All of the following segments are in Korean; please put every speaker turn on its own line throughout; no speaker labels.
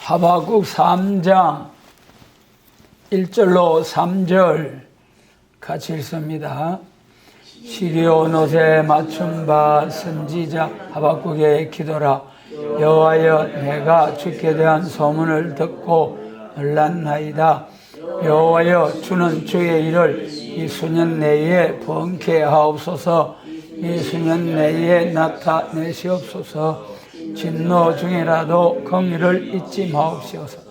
하박국 3장 1절로 3절 같이 읽습니다. 시리온 옷에 맞춘 바 선지자 하박국의 기도라. 여호와여, 내가 주께 대한 소문을 듣고 놀랐나이다. 여호와여, 주는 주의 일을 이 수년 내에 번케 하옵소서. 이 수년 내에 나타내시옵소서. 진노 중이라도 공의를 잊지 마옵시옵소서.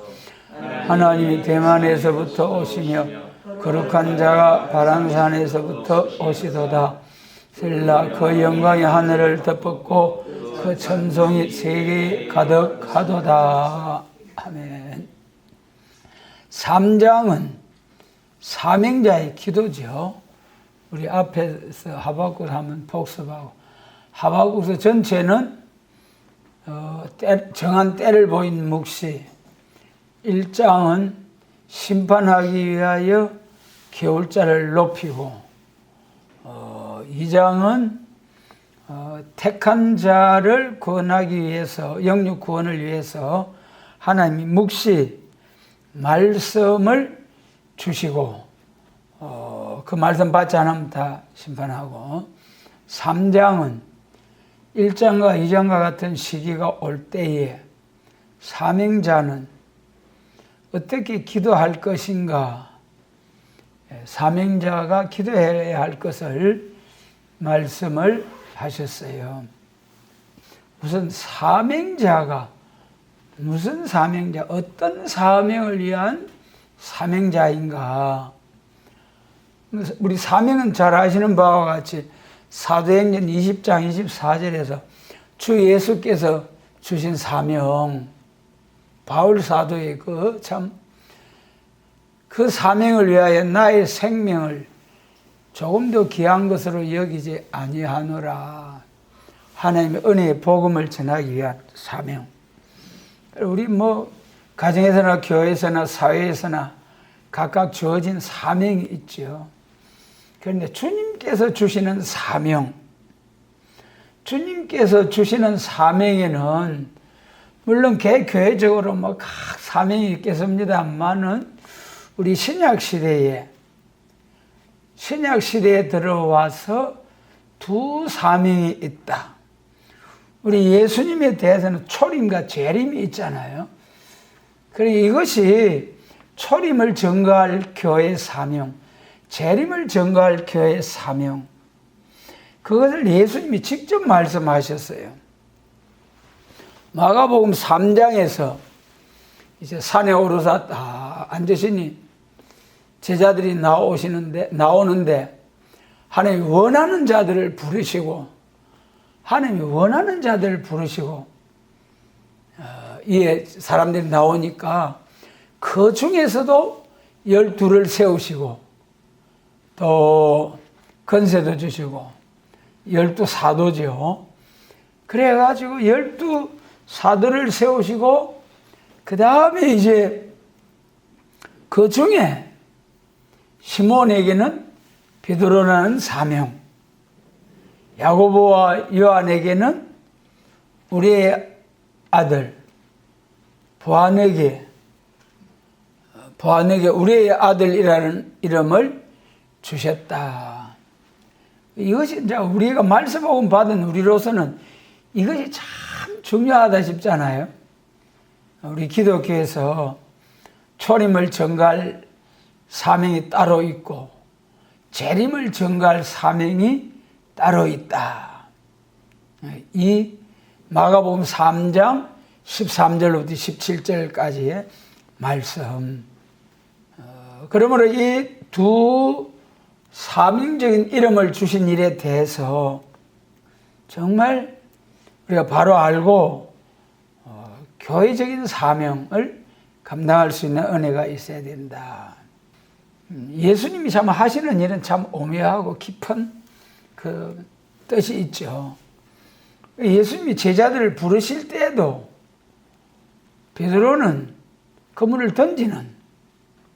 하나님이 대만에서부터 오시며 거룩한 자가 바람산에서부터 오시도다. 셀라. 그 영광이 하늘을 덮었고 그 천성이 세계에 가득하도다. 아멘. 3장은 사명자의 기도죠. 우리 앞에서 하박국 한번 복습하고, 하박국서 전체는 정한 때를 보인 묵시, 1장은 심판하기 위하여 겨울자를 높이고, 2장은 택한 자를 구원하기 위해서, 영육 구원을 위해서 하나님이 묵시 말씀을 주시고, 그 말씀 받지 않으면 다 심판하고, 3장은 1장과 2장과 같은 시기가 올 때에 사명자는 어떻게 기도할 것인가, 사명자가 기도해야 할 것을 말씀을 하셨어요. 무슨 사명자, 어떤 사명을 위한 사명자인가. 우리 사명은 잘 아시는 바와 같이 사도행전 20장 24절에서 주 예수께서 주신 사명, 바울 사도의 그 사명을 위하여 나의 생명을 조금 더 귀한 것으로 여기지 아니하노라. 하나님의 은혜의 복음을 전하기 위한 사명. 우리 가정에서나 교회에서나 사회에서나 각각 주어진 사명이 있죠. 그런데 주님께서 주시는 사명, 주님께서 주시는 사명에는 물론 교회적으로 각 사명이 있겠습니다만은 우리 신약시대에 들어와서 두 사명이 있다. 우리 예수님에 대해서는 초림과 재림이 있잖아요. 그러니까 이것이 초림을 증거할 교회의 사명, 재림을 증거할 교회의 사명, 그것을 예수님이 직접 말씀하셨어요. 마가복음 3장에서 이제 산에 오르사 다 앉으시니 제자들이 나오는데 하나님이 원하는 자들을 부르시고 이에 사람들이 나오니까 그 중에서도 12를 세우시고 또 건세도 주시고 12사도죠. 그래가지고 12사도를 세우시고 그 다음에 이제 그 중에 시몬에게는 베드로라는 사명, 야고보와 요한에게는 우리의 아들 보아네게 우리의 아들이라는 이름을 주셨다. 이것이 이제 우리가 말씀복음 받은 우리로서는 이것이 참 중요하다 싶잖아요. 우리 기독교에서 초림을 증거할 사명이 따로 있고 재림을 증거할 사명이 따로 있다. 이 마가복음 3장 13절부터 17절까지의 말씀. 그러므로 이 두 사명적인 이름을 주신 일에 대해서 정말 우리가 바로 알고 교회적인 사명을 감당할 수 있는 은혜가 있어야 된다. 예수님이 참 하시는 일은 참 오묘하고 깊은 그 뜻이 있죠. 예수님이 제자들을 부르실 때에도 베드로는 그물을 던지는,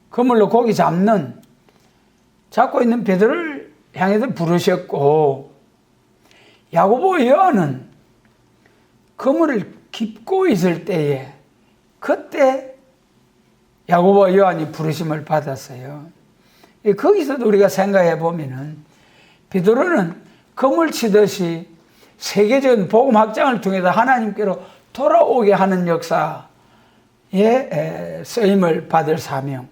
그물로 고기 잡고 있는 베드로를 향해서 부르셨고, 야고보 요한은 그물을 깁고 있을 때에 그때 야고보와 요한이 부르심을 받았어요. 거기서도 우리가 생각해 보면은 베드로는 그물 치듯이 세계적인 복음 확장을 통해서 하나님께로 돌아오게 하는 역사에 쓰임을 받을 사명.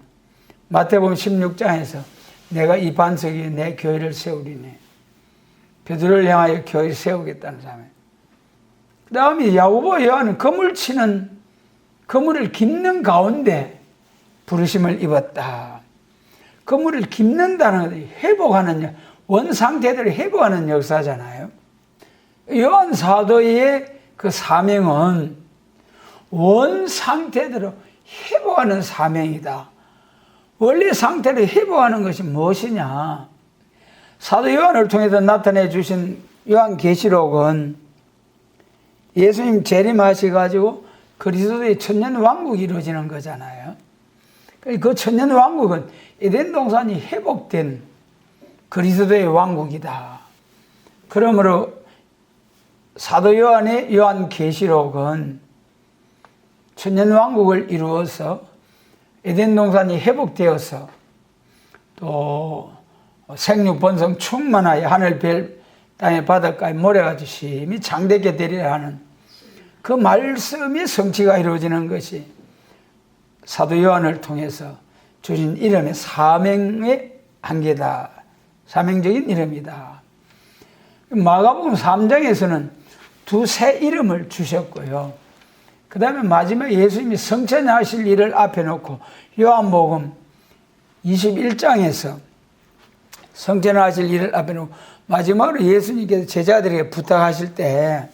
마태복음 16장에서 내가 이 반석 위에 내 교회를 세우리니, 베드로를 향하여 교회를 세우겠다는 사명. 그 다음에 야고보와 요한은 그물을 깁는 가운데 부르심을 입었다. 그물을 깁는다는 것이 회복하는, 원 상태대로 회복하는 역사잖아요. 요한 사도의 그 사명은 원 상태대로 회복하는 사명이다. 원래 상태를 회복하는 것이 무엇이냐? 사도 요한을 통해서 나타내 주신 요한계시록은 예수님 재림하셔가지고 그리스도의 천년왕국이 이루어지는 거잖아요. 그 천년왕국은 에덴 동산이 회복된 그리스도의 왕국이다. 그러므로 사도 요한의 요한계시록은 천년왕국을 이루어서 에덴 동산이 회복되어서 또 생육번성 충만하여 하늘 별 땅의 바닷가에 모래같이 심히 장대게 되리라 하는 그 말씀의 성취가 이루어지는 것이 사도 요한을 통해서 주신 이름의 사명의 한계다. 사명적인 이름이다. 마가복음 3장에서는 두세 이름을 주셨고요. 그 다음에 마지막에 예수님이 성천하실 일을 앞에 놓고 요한복음 21장에서 성천하실 일을 앞에 놓고 마지막으로 예수님께서 제자들에게 부탁하실 때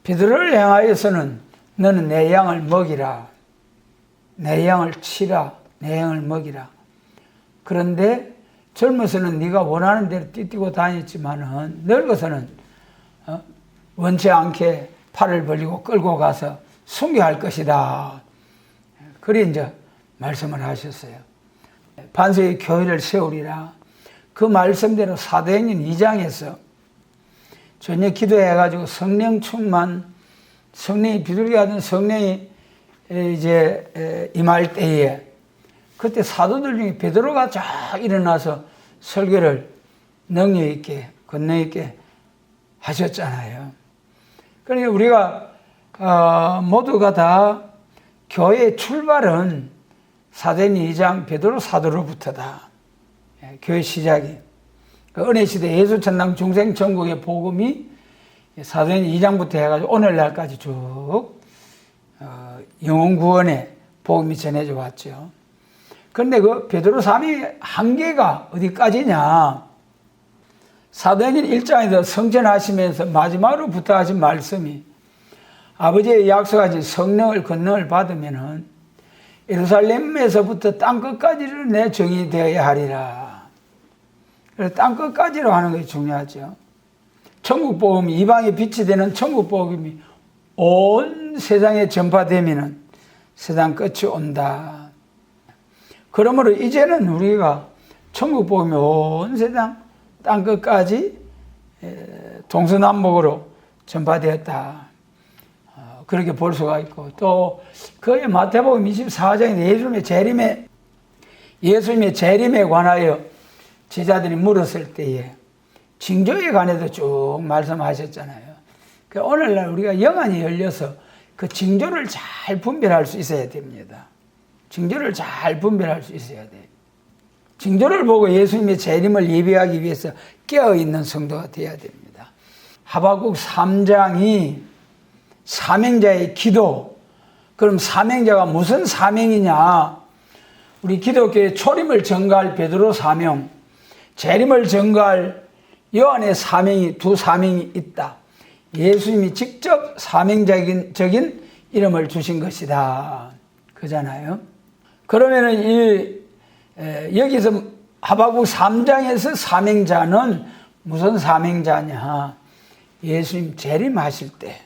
베드로를 향하여서는 너는 내 양을 먹이라, 내 양을 치라, 내 양을 먹이라. 그런데 젊어서는 네가 원하는 대로 뛰뛰고 다녔지만은 늙어서는 원치 않게 팔을 벌리고 끌고 가서 순교할 것이다. 그래 이제 말씀을 하셨어요. 반석의 교회를 세우리라. 그 말씀대로 사도행전 2장에서 저녁 기도해가지고 성령 충만, 성령이 비둘기 같은 성령이 이제 임할 때에 그때 사도들 중에 베드로가 쫙 일어나서 설교를 능력 있게, 권능 있게 하셨잖아요. 그러니까 우리가 모두가 다 교회의 출발은 사도행전 2장 베드로 사도로부터다. 교회 시작이. 은혜시대 예수천당 중생천국의 복음이 사도행전 2장부터 해가지고 오늘날까지 쭉 영혼구원의 복음이 전해져 왔죠. 그런데 그 베드로 사명의 한계가 어디까지냐? 사도행전 1장에서 성천하시면서 마지막으로 부탁하신 말씀이 아버지의 약속하신 성령을 권능을 받으면은 예루살렘에서부터 땅끝까지를 내 정이 되어야 하리라. 그래서 땅끝까지로 하는 것이 중요하죠. 천국복음이 이방의 빛이 되는 천국복음이 온 세상에 전파되면은 세상 끝이 온다. 그러므로 이제는 우리가 천국복음이 온 세상 땅끝까지 동서남북으로 전파되었다. 그렇게 볼 수가 있고, 또 그의 마태복음 24장에 예수님의 재림에 관하여 제자들이 물었을 때에 징조에 관해서 쭉 말씀하셨잖아요. 오늘날 우리가 영안이 열려서 그 징조를 잘 분별할 수 있어야 됩니다. 징조를 잘 분별할 수 있어야 돼요. 징조를 보고 예수님의 재림을 예비하기 위해서 깨어있는 성도가 되어야 됩니다. 하박국 3장이 사명자의 기도. 그럼 사명자가 무슨 사명이냐? 우리 기독교의 초림을 전가할 베드로 사명, 재림을 전가할 요한의 사명이 두 사명이 있다. 예수님이 직접 사명적인 이름을 주신 것이다. 그잖아요. 그러면은 여기서 하박국 3장에서 사명자는 무슨 사명자냐? 예수님 재림하실 때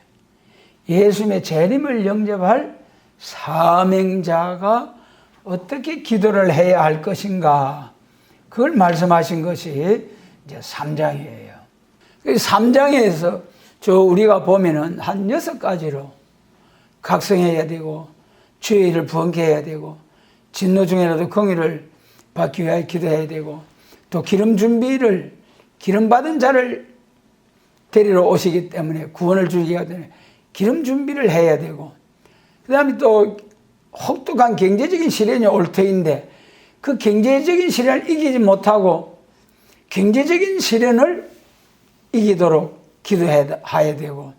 예수님의 재림을 영접할 사명자가 어떻게 기도를 해야 할 것인가? 그걸 말씀하신 것이 이제 3장이에요. 3장에서 우리가 보면은 한 6가지로 각성해야 되고 주의 일을 부응케 해야 되고, 진노 중에라도 긍휼을 받기 위하여 기도해야 되고, 또 기름 받은 자를 데리러 오시기 때문에 구원을 주기가 되네. 기름 준비를 해야 되고, 그 다음에 또 혹독한 경제적인 시련이 올 터인데, 그 경제적인 시련을 이기지 못하고 경제적인 시련을 이기도록 기도해야 되고,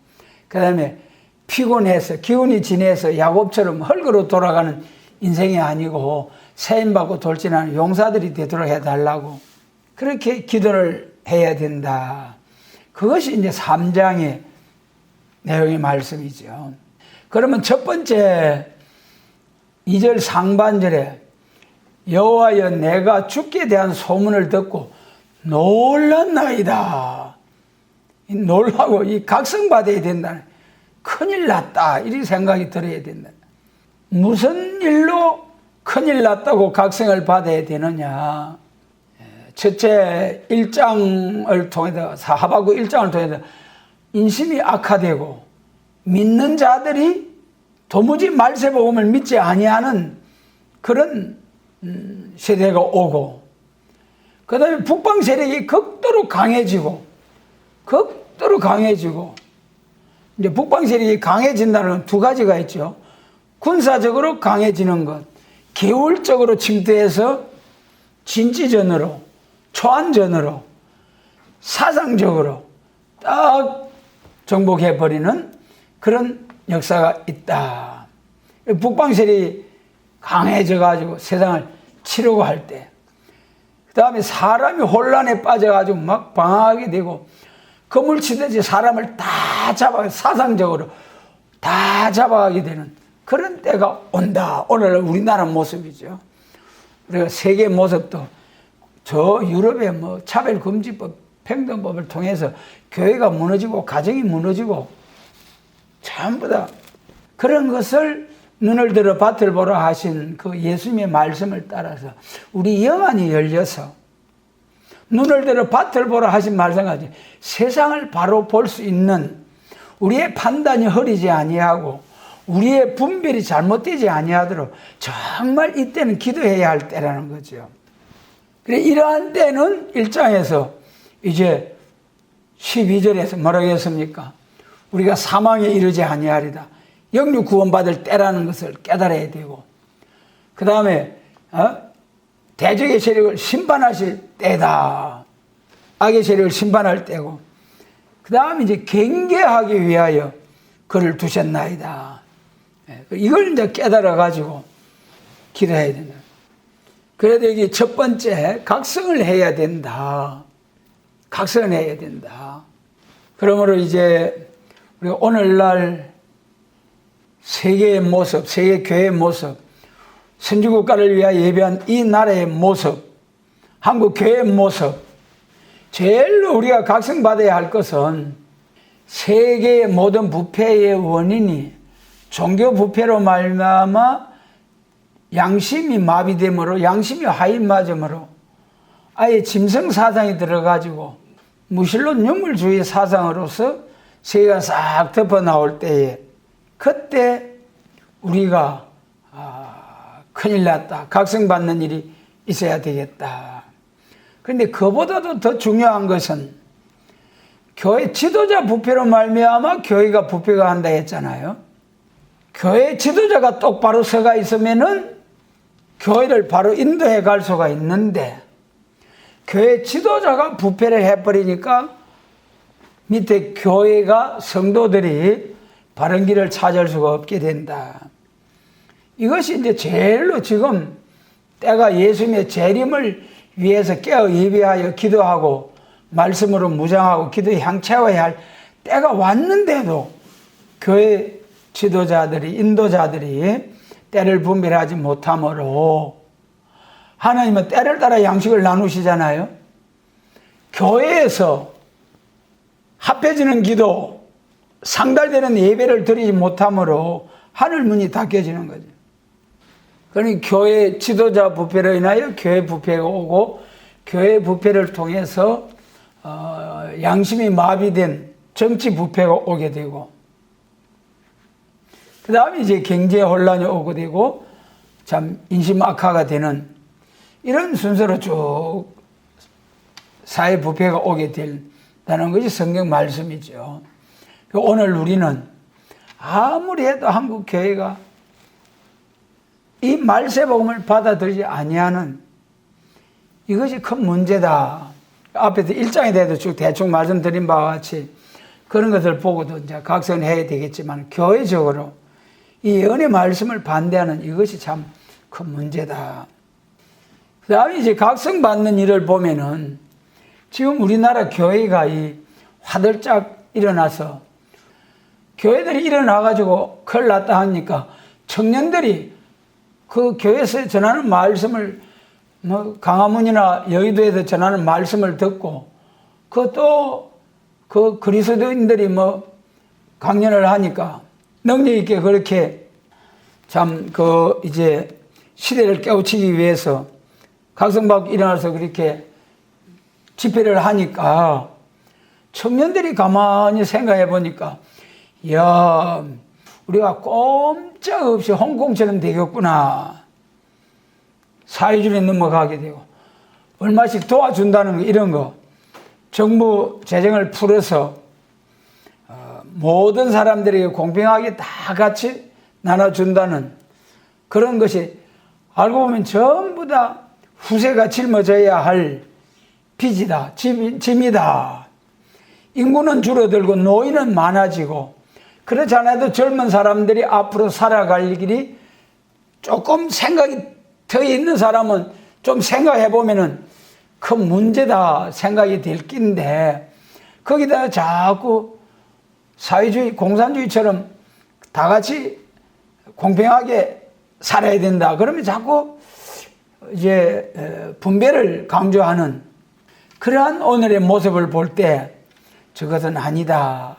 그 다음에 피곤해서 기운이 지내서 야곱처럼 흙으로 돌아가는 인생이 아니고 세임받고 돌진하는 용사들이 되도록 해달라고, 그렇게 기도를 해야 된다. 그것이 이제 3장의 내용의 말씀이죠. 그러면 첫 번째 2절 상반절에 여호와여 내가 주께 대한 소문을 듣고 놀랐나이다. 놀라고 이 각성받아야 된다. 큰일 났다. 이렇게 생각이 들어야 된다. 무슨 일로 큰일 났다고 각성을 받아야 되느냐. 첫째 1장을 통해서, 하박국 1장을 통해서 인심이 악화되고 믿는 자들이 도무지 말세복음을 믿지 아니하는 그런 세대가 오고, 그 다음에 북방 세력이 극도로 강해지고 이제 북방 세력이 강해진다는 건 두 가지가 있죠. 군사적으로 강해지는 것, 계율적으로 침투해서 진지전으로, 초안전으로, 사상적으로 딱 정복해버리는 그런 역사가 있다. 북방 세력이 강해져가지고 세상을 치려고 할 때, 그 다음에 사람이 혼란에 빠져가지고 막 방황하게 되고, 거물치듯이 사람을 다 사상적으로 다 잡아가게 되는 그런 때가 온다. 오늘 우리나라 모습이죠. 우리가 세계 모습도 저 유럽의 뭐 차별금지법, 평등법을 통해서 교회가 무너지고 가정이 무너지고 전부 다 그런 것을 눈을 들어 밭을 보라 하신 그 예수님의 말씀을 따라서 우리 영안이 열려서 눈을 들어 밭을 보라 하신 말씀까지 세상을 바로 볼 수 있는, 우리의 판단이 흐리지 아니하고 우리의 분별이 잘못되지 아니하도록 정말 이때는 기도해야 할 때라는 거죠. 그래, 이러한 때는 1장에서 이제 12절에서 뭐라고 했습니까? 우리가 사망에 이르지 아니하리다. 영육 구원받을 때라는 것을 깨달아야 되고, 그 다음에 대적의 세력을 심판하실 때다. 악의 세력을 심판할 때고, 그 다음에 이제 경계하기 위하여 그를 두셨나이다. 이걸 이제 깨달아가지고 기도해야 된다. 그래도 여기 첫 번째 각성을 해야 된다. 각성을 해야 된다. 그러므로 이제 우리가 오늘날 세계의 모습, 세계 교회의 모습, 선지국가를 위하여 예배한 이 나라의 모습, 한국 교회의 모습, 제일로 우리가 각성받아야 할 것은 세계의 모든 부패의 원인이 종교 부패로 말미암아 양심이 마비됨으로, 양심이 하인맞음으로 아예 짐승 사상이 들어가지고 무신론 유물주의 사상으로서 세계가 싹 덮어 나올 때에, 그때 우리가 큰일 났다, 각성받는 일이 있어야 되겠다. 그런데 그보다도 더 중요한 것은 교회 지도자 부패로 말미암아 교회가 부패가 한다 했잖아요. 교회 지도자가 똑바로 서가 있으면은 교회를 바로 인도해 갈 수가 있는데, 교회 지도자가 부패를 해버리니까 밑에 교회가, 성도들이 바른 길을 찾을 수가 없게 된다. 이것이 이제 제일로 지금 때가 예수님의 재림을 위해서 깨어 예배하여 기도하고 말씀으로 무장하고 기도에 향채워야 할 때가 왔는데도 교회 지도자들이, 인도자들이 때를 분별하지 못함으로, 하나님은 때를 따라 양식을 나누시잖아요. 교회에서 합해지는 기도, 상달되는 예배를 드리지 못함으로 하늘 문이 닫혀지는 거죠. 그러니 교회 지도자 부패로 인하여 교회 부패가 오고, 교회 부패를 통해서 양심이 마비된 정치 부패가 오게 되고, 그 다음에 이제 경제 혼란이 오게 되고 참 인심 악화가 되는 이런 순서로 쭉 사회 부패가 오게 된다는 것이 성경 말씀이죠. 오늘 우리는 아무리 해도 한국 교회가 이 말세복음을 받아들이지 아니하는 이것이 큰 문제다. 앞에서 1장에 대해서 쭉 대충 말씀드린 바와 같이 그런 것을 보고도 이제 각성해야 되겠지만 교회적으로 이 예언의 말씀을 반대하는 이것이 참 큰 문제다. 그 다음에 이제 각성받는 일을 보면은 지금 우리나라 교회가 이 화들짝 일어나서 교회들이 일어나가지고 큰일 났다 하니까 청년들이 그 교회에서 전하는 말씀을 뭐 강화문이나 여의도에서 전하는 말씀을 듣고 그 그리스도인들이 뭐 강연을 하니까 능력 있게 그렇게 참 이제 시대를 깨우치기 위해서 각성받고 일어나서 그렇게 집회를 하니까 청년들이 가만히 생각해 보니까 이야 우리가 꼼짝없이 홍콩처럼 되겠구나. 사회주의에 넘어가게 되고 얼마씩 도와준다는 거 이런 거 정부 재정을 풀어서 모든 사람들에게 공평하게 다 같이 나눠준다는 그런 것이 알고 보면 전부 다 후세가 짊어져야 할 빚이다, 짐이다. 인구는 줄어들고 노인은 많아지고 그렇지 않아도 젊은 사람들이 앞으로 살아갈 길이 조금 생각이 더 있는 사람은 좀 생각해 보면은 큰 문제다 생각이 될 낀데 거기다 자꾸 사회주의, 공산주의처럼 다 같이 공평하게 살아야 된다. 그러면 자꾸 이제 분배를 강조하는 그러한 오늘의 모습을 볼 때 저것은 아니다.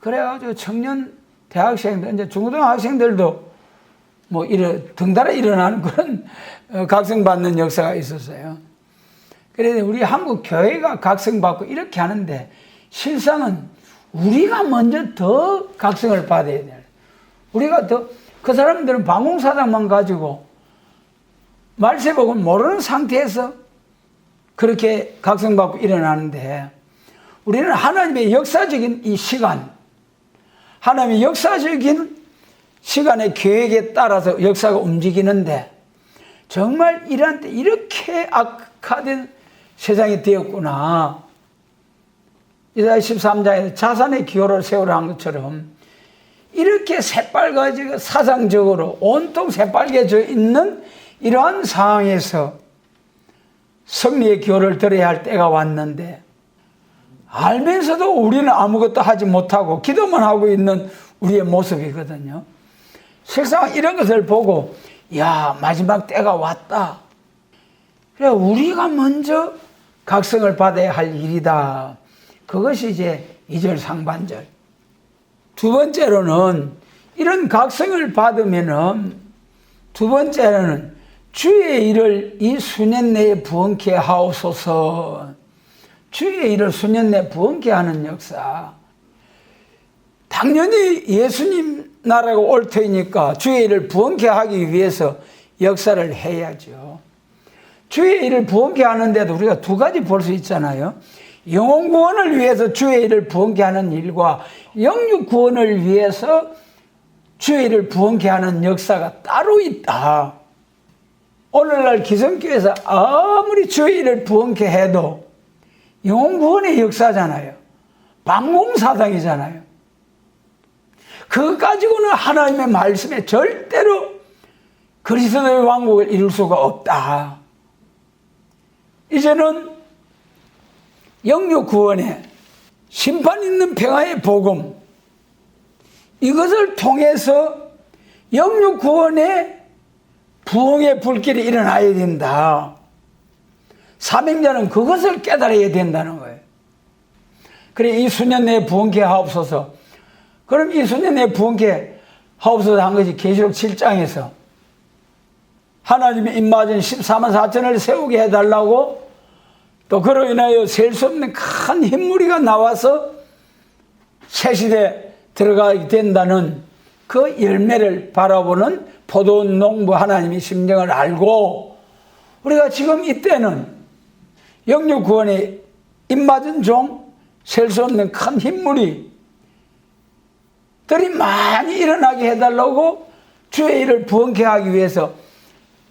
그래가지고 청년 대학생들, 이제 중고등학생들도 뭐 등달아 일어나는 그런 각성받는 역사가 있었어요. 그래서 우리 한국 교회가 각성받고 이렇게 하는데 실상은 우리가 먼저 더 각성을 받아야 돼요. 우리가 그 사람들은 방공사당만 가지고 말세복을 모르는 상태에서 그렇게 각성받고 일어나는데 우리는 하나님의 역사적인 이 시간, 하나님의 역사적인 시간의 계획에 따라서 역사가 움직이는데 정말 이러한 때 이렇게 악화된 세상이 되었구나. 이사야 13장에서 자산의 기호를 세우라 한 것처럼 이렇게 새빨개지고 사상적으로 온통 새빨개져 있는 이러한 상황에서 승리의 기호를 들어야 할 때가 왔는데 알면서도 우리는 아무것도 하지 못하고 기도만 하고 있는 우리의 모습이거든요. 실상 이런 것을 보고 야 마지막 때가 왔다. 그래 우리가 먼저 각성을 받아야 할 일이다. 그것이 이제 2절 상반절. 두 번째로는 이런 각성을 받으면은 두 번째로는 주의 일을 이 수년 내에 부엉케 하옵소서. 주의 일을 수년 내에 부엉케 하는 역사. 당연히 예수님 나라가 올 터이니까 주의 일을 부엉케 하기 위해서 역사를 해야죠. 주의 일을 부엉케 하는데도 우리가 두 가지 볼 수 있잖아요. 영혼 구원을 위해서 주의 일을 부엉케 하는 일과 영육 구원을 위해서 주의 일을 부엉케 하는 역사가 따로 있다. 오늘날 기성교회에서 아무리 주의 일을 부엉케 해도 영혼 구원의 역사잖아요. 방공사당이잖아요. 그거 가지고는 하나님의 말씀에 절대로 그리스도의 왕국을 이룰 수가 없다. 이제는 영육 구원에 심판 있는 평화의 복음 이것을 통해서 영육 구원의 부흥의 불길이 일어나야 된다. 사명자는 그것을 깨달아야 된다는 거예요. 그래 이 수년 내에 부흥케 하옵소서. 그럼 이 수년 내에 부흥케 하옵소서 한 것이 계시록 7장에서 하나님의 입맞은 14만 4천을 세우게 해달라고 또 그로 인하여 셀 수 없는 큰 흰무리가 나와서 새 시대에 들어가게 된다는 그 열매를 바라보는 포도원 농부 하나님의 심정을 알고 우리가 지금 이때는 영육 구원에 입맞은 종, 셀 수 없는 큰 흰물이 들이 많이 일어나게 해달라고 주의 일을 부흥케 하기 위해서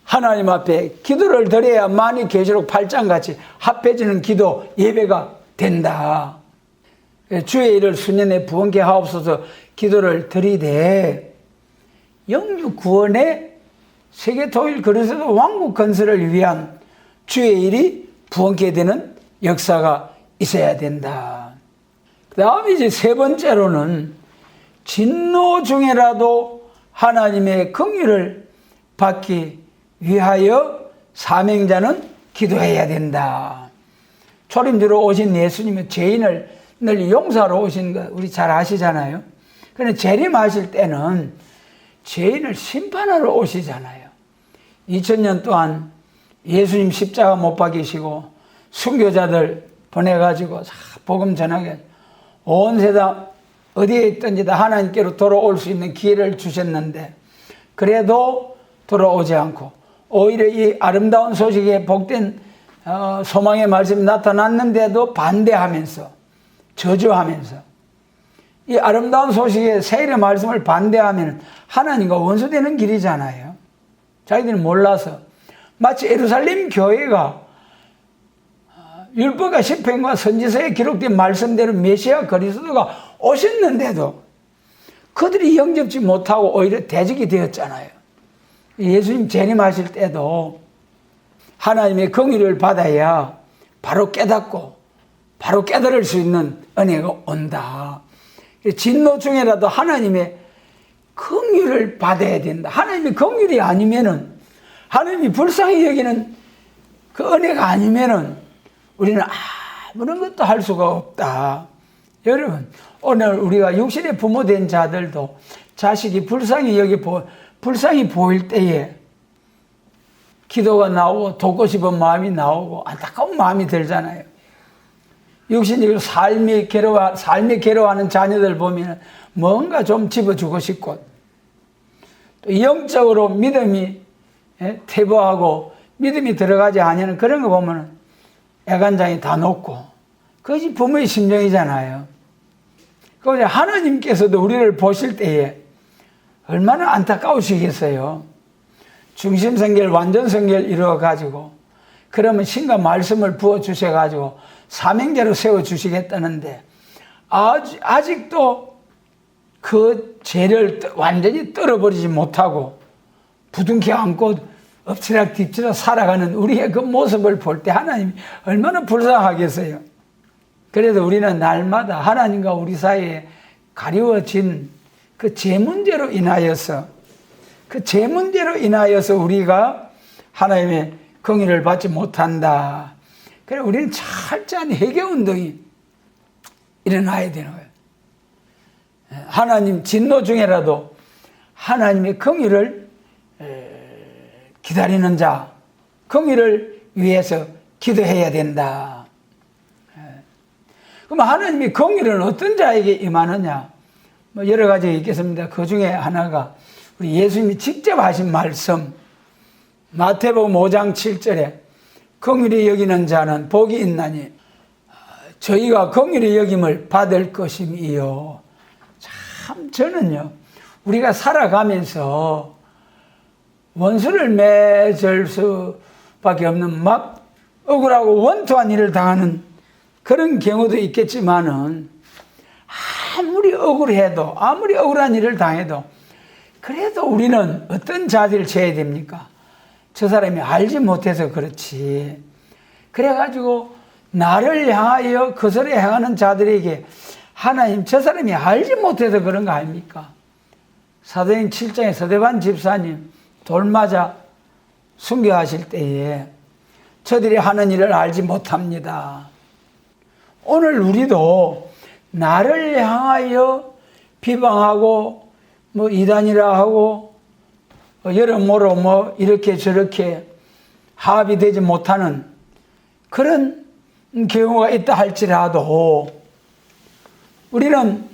하나님 앞에 기도를 드려야만이 계시록 8장같이 합해지는 기도 예배가 된다. 주의 일을 수년에 부흥케 하옵소서 기도를 드리되 영육 구원의 세계 통일 그리스도 왕국 건설을 위한 주의 일이 부흥케 되는 역사가 있어야 된다. 그 다음에 이제 세 번째로는 진노 중에라도 하나님의 긍휼을 받기 위하여 사명자는 기도해야 된다. 초림주로 오신 예수님은 죄인을 늘 용서하러 오신 거 우리 잘 아시잖아요. 그런데 재림하실 때는 죄인을 심판하러 오시잖아요. 2000년 동안 예수님 십자가 못 박이시고 순교자들 보내가지고 복음 전하게 온 세상 어디에 있든지 다 하나님께로 돌아올 수 있는 기회를 주셨는데 그래도 돌아오지 않고 오히려 이 아름다운 소식에 복된 소망의 말씀이 나타났는데도 반대하면서 저주하면서 이 아름다운 소식에 세일의 말씀을 반대하면 하나님과 원수되는 길이잖아요. 자기들이 몰라서 마치 예루살렘 교회가 율법과 시편과 선지서에 기록된 말씀대로 메시아 그리스도가 오셨는데도 그들이 영접지 못하고 오히려 대적이 되었잖아요. 예수님 재림하실 때도 하나님의 긍휼을 받아야 바로 깨닫고 바로 깨달을 수 있는 은혜가 온다. 진노 중에라도 하나님의 긍휼을 받아야 된다. 하나님의 긍휼이 아니면은 하나님이 불쌍히 여기는 그 은혜가 아니면은 우리는 아무런 것도 할 수가 없다. 여러분, 오늘 우리가 육신의 부모 된 자들도 자식이 불쌍히 보일 때에 기도가 나오고 돕고 싶은 마음이 나오고 안타까운 마음이 들잖아요. 육신적으로 삶이 괴로워하는 자녀들 보면 뭔가 좀 집어주고 싶고 또 영적으로 믿음이 퇴보하고 믿음이 들어가지 않는 그런 거 보면 애간장이 다 녹고 그것이 부모의 심정이잖아요. 그런데 하나님께서도 우리를 보실 때에 얼마나 안타까우시겠어요. 중심성결 완전성결 이루어가지고 그러면 신과 말씀을 부어주셔가지고 사명자로 세워주시겠다는데 아직도 그 죄를 완전히 떨어버리지 못하고 부둥켜 안고 엎치락 뒤치락 살아가는 우리의 그 모습을 볼 때 하나님이 얼마나 불쌍하겠어요. 그래도 우리는 날마다 하나님과 우리 사이에 가리워진 그 죄 문제로 인하여서 우리가 하나님의 긍휼을 받지 못한다. 그래 우리는 철저한 회개운동이 일어나야 되는 거예요. 하나님 진노 중에라도 하나님의 긍휼을 기다리는 자, 긍휼을 위해서 기도해야 된다. 그럼 하나님의 긍휼은 어떤 자에게 임하느냐? 여러 가지 있겠습니다. 그 중에 하나가 우리 예수님이 직접 하신 말씀, 마태복음 5장 7절에 긍휼히 여기는 자는 복이 있나니 저희가 긍휼히 여김을 받을 것임이요. 참 저는요, 우리가 살아가면서 원수를 맺을 수밖에 없는 막 억울하고 원통한 일을 당하는 그런 경우도 있겠지만은 아무리 억울해도 아무리 억울한 일을 당해도 그래도 우리는 어떤 자세를 취해야 됩니까? 저 사람이 알지 못해서 그렇지. 그래가지고 나를 향하여 거슬러 행하는 자들에게 하나님 저 사람이 알지 못해서 그런 거 아닙니까? 사도행 7장에 서대반 집사님 돌 맞아 순교하실 때에 저들이 하는 일을 알지 못합니다. 오늘 우리도 나를 향하여 비방하고 이단이라 하고 여러모로 이렇게 저렇게 합의 되지 못하는 그런 경우가 있다 할지라도 우리는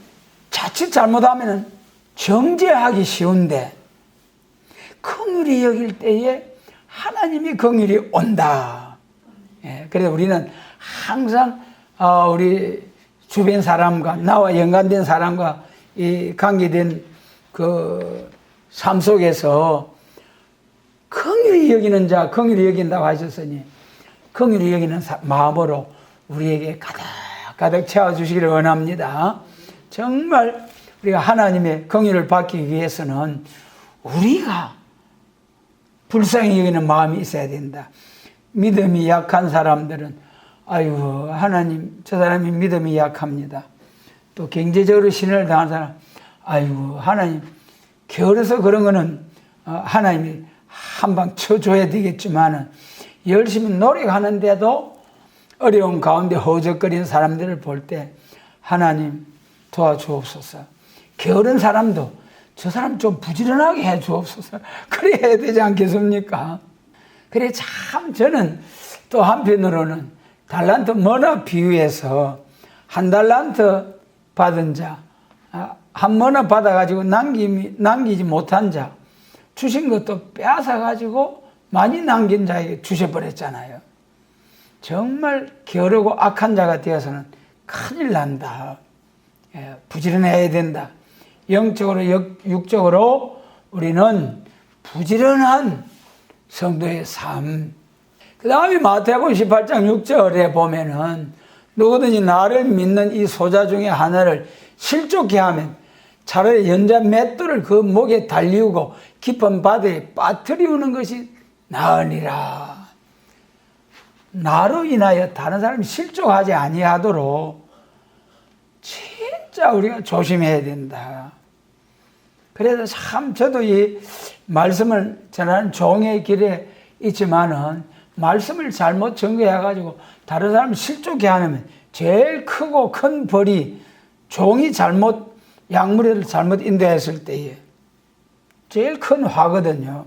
자칫 잘못하면 정죄하기 쉬운데 긍휼히 여길 때에 하나님이 긍휼이 온다. 그래서 우리는 항상 우리 주변 사람과 나와 연관된 사람과 이 관계된 그 삶 속에서 긍휼히 여기는 자, 긍휼히 여긴다고 하셨으니 긍휼히 여기는 마음으로 우리에게 가득 채워주시기를 원합니다. 정말 우리가 하나님의 긍휼을 받기 위해서는 우리가 불쌍히 여기는 마음이 있어야 된다. 믿음이 약한 사람들은 아유 하나님 저 사람이 믿음이 약합니다. 또 경제적으로 신뢰를 당한 사람 아유 하나님 게을러서 그런 거는 하나님이 한방 쳐줘야 되겠지만은 열심히 노력하는데도 어려운 가운데 허우적거리는 사람들을 볼 때 하나님 도와주옵소서. 게으른 사람도 저 사람 좀 부지런하게 해주옵소서. 그래야 되지 않겠습니까? 그래 참 저는 또 한편으로는 달란트 머나 비유해서 한 달란트 받은 자, 한 머나 받아가지고 남기지 못한 자, 주신 것도 빼앗아가지고 많이 남긴 자에게 주셔버렸잖아요. 정말 게으르고 악한 자가 되어서는 큰일 난다. 부지런해야 된다. 영적으로 육적으로 우리는 부지런한 성도의 삶. 그 다음에 마태복음 18장 6절에 보면은 누구든지 나를 믿는 이 소자 중에 하나를 실족케 하면 차라리 연자 맷돌을 그 목에 달리우고 깊은 바다에 빠뜨리우는 것이 나으니라. 나로 인하여 다른 사람이 실족하지 아니하도록 진짜 우리가 조심해야 된다. 그래서 참 저도 이 말씀을 전하는 종의 길에 있지만은 말씀을 잘못 전개해가지고 다른 사람을 실족해 하면 제일 크고 큰 벌이 종이 잘못 약물을 잘못 인도했을 때에 제일 큰 화거든요.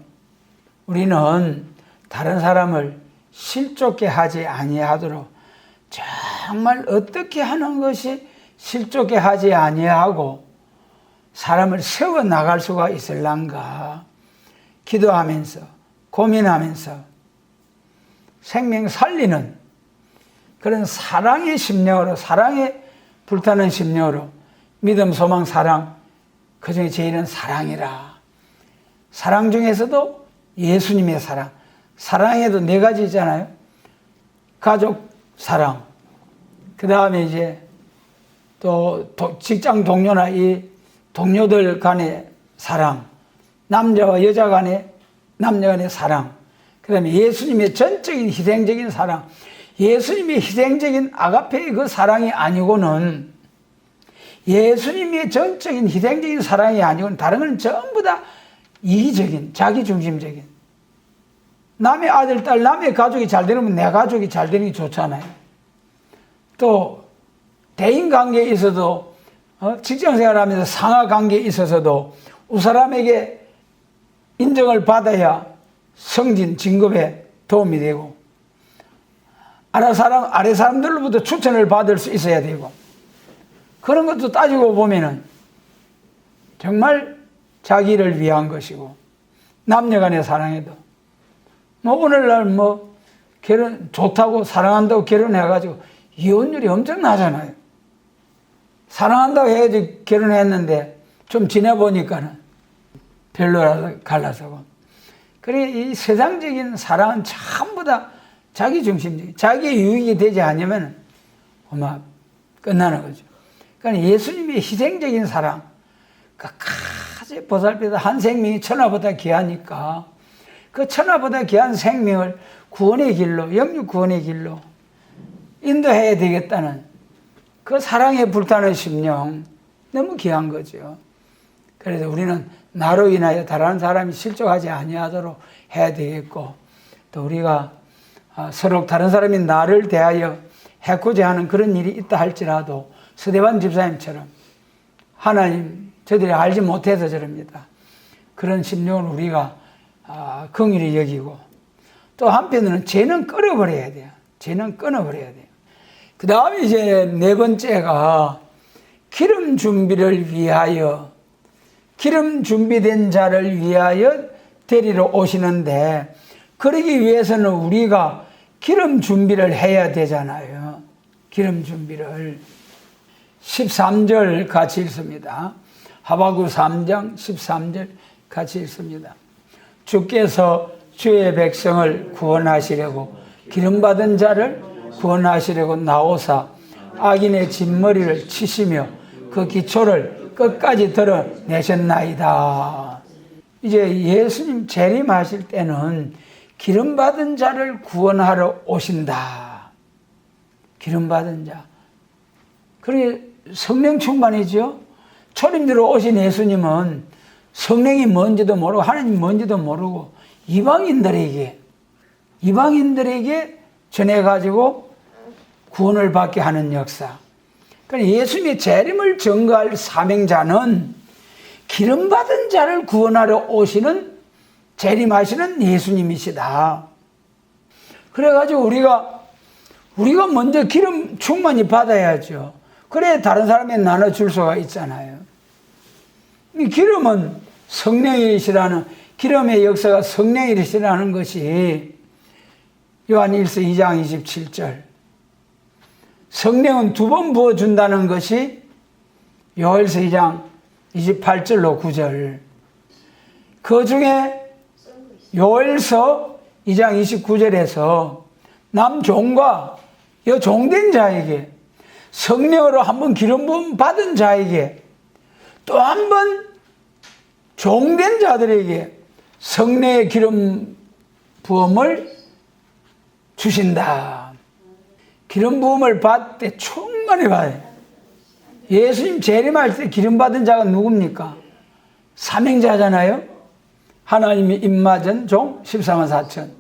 우리는 다른 사람을 실족해 하지 아니하도록 정말 어떻게 하는 것이 실족해 하지 아니하고 사람을 세워 나갈 수가 있을란가 기도하면서 고민하면서 생명 살리는 그런 사랑의 심령으로 사랑에 불타는 심령으로 믿음, 소망, 사랑 그중에 제일은 사랑이라. 사랑 중에서도 예수님의 사랑 사랑에도 네 가지 있잖아요. 가족 사랑 그 다음에 이제 또 직장 동료나 이 동료들 간의 사랑 남자와 여자 간의 남녀 간의 사랑 그 다음에 예수님의 전적인 희생적인 사랑 예수님의 희생적인 아가페의 그 사랑이 아니고는 예수님의 전적인 희생적인 사랑이 아니고는 다른 건 전부 다 이기적인 자기중심적인 남의 아들, 딸, 남의 가족이 잘 되면 내 가족이 잘 되는 게 좋잖아요. 또 대인관계에 있어도 직장생활하면서 상하관계에 있어서도 우사람에게 인정을 받아야 성진, 진급에 도움이 되고 아래 사람들로부터 추천을 받을 수 있어야 되고 그런 것도 따지고 보면은 정말 자기를 위한 것이고 남녀간의 사랑에도 뭐 오늘날 뭐 결혼 좋다고 사랑한다고 결혼해가지고 이혼율이 엄청나잖아요. 사랑한다고 해야지 결혼했는데 좀 지내보니까는 별로라서 갈라서고. 그래 이 세상적인 사랑은 전부 다 자기중심적인 자기의 유익이 되지 않으면 아마 끝나는 거죠. 그러니까 예수님의 희생적인 사랑 끝까지 보살피다 한 생명이 천하보다 귀하니까 그 천하보다 귀한 생명을 구원의 길로 영육 구원의 길로 인도해야 되겠다는 그 사랑에 불타는 심령 너무 귀한 거죠. 그래서 우리는 나로 인하여 다른 사람이 실족하지 아니하도록 해야 되겠고 또 우리가 서로 다른 사람이 나를 대하여 해코지 하는 그런 일이 있다 할지라도 서대반 집사님처럼 하나님 저들이 알지 못해서 저럽니다. 그런 심령을 우리가 긍휼히 여기고 또 한편으로는 죄는 끊어버려야 돼요. 죄는 끊어버려야 돼요. 그 다음에 이제 네 번째가 기름 준비를 위하여 기름 준비된 자를 위하여 데리러 오시는데, 그러기 위해서는 우리가 기름 준비를 해야 되잖아요. 기름 준비를. 13절 같이 읽습니다. 하박국 3장 13절 같이 읽습니다. 주께서 주의 백성을 구원하시려고 기름받은 자를 구원하시려고 나오사 악인의 진머리를 치시며 그 기초를 끝까지 드러내셨나이다. 이제 예수님 재림하실 때는 기름받은 자를 구원하러 오신다. 기름받은 자. 그러게 성령 충만이죠. 초림대로 오신 예수님은 성령이 뭔지도 모르고 하나님 뭔지도 모르고 이방인들에게 전해가지고 구원을 받게 하는 역사. 그러니까 예수님의 재림을 증거할 사명자는 기름받은 자를 구원하러 오시는 재림하시는 예수님이시다. 그래가지고 우리가 먼저 기름 충만히 받아야죠. 그래야 다른 사람에 나눠줄 수가 있잖아요. 기름은 성령이시라는, 기름의 역사가 성령이시라는 것이 요한일서 2장 27절. 성령은 2번 부어준다는 것이 요한일서 2장 28절로 9절. 그 중에 요엘서 2장 29절에서 남종과 여종된 자에게, 성령으로 한번 기름 부음 받은 자에게, 또 한 번 종된 자들에게 성령의 기름 부음을 주신다. 기름 부음을 받을 때 충만히 받아요. 예수님 재림할 때 기름 받은 자가 누굽니까? 사명자잖아요. 하나님이 입맞은 종 14만 4천.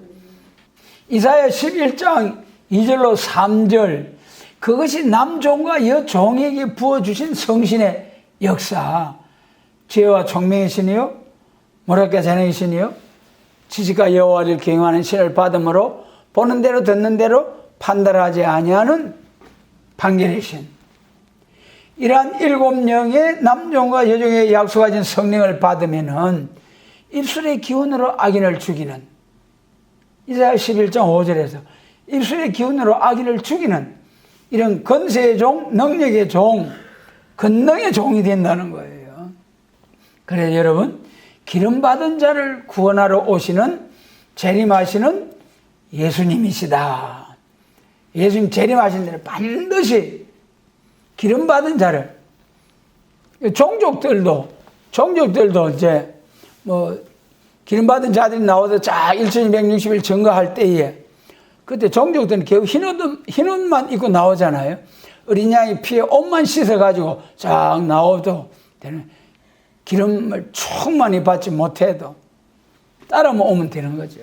이사야 11장 2절로 3절, 그것이 남종과 여종에게 부어주신 성신의 역사. 지혜와 총명의 신이요 모략과 재능의 신이요 지식과 여호와를 경외하는 신을 받음으로 보는 대로 듣는 대로 판단하지 아니하는 판결의 신. 이러한 7명의 남종과 여종의 약속하신 성령을 받으면은 입술의 기운으로 악인을 죽이는, 이사야 11장 5절에서 입술의 기운으로 악인을 죽이는 이런 권세의 종, 능력의 종, 권능의 종이 된다는 거예요. 그래서 여러분, 기름받은 자를 구원하러 오시는, 재림하시는 예수님이시다. 예수님 재림하신 데는 반드시 기름받은 자를, 종족들도 이제 기름받은 자들이 나와서 쫙 1260일 증거할 때에, 그때 종족들은 겨우 흰 옷만 입고 나오잖아요. 어린 양이 피에 옷만 씻어가지고 쫙 나오도 되는, 기름을 충만히 받지 못해도 따라만 오면 되는 거죠.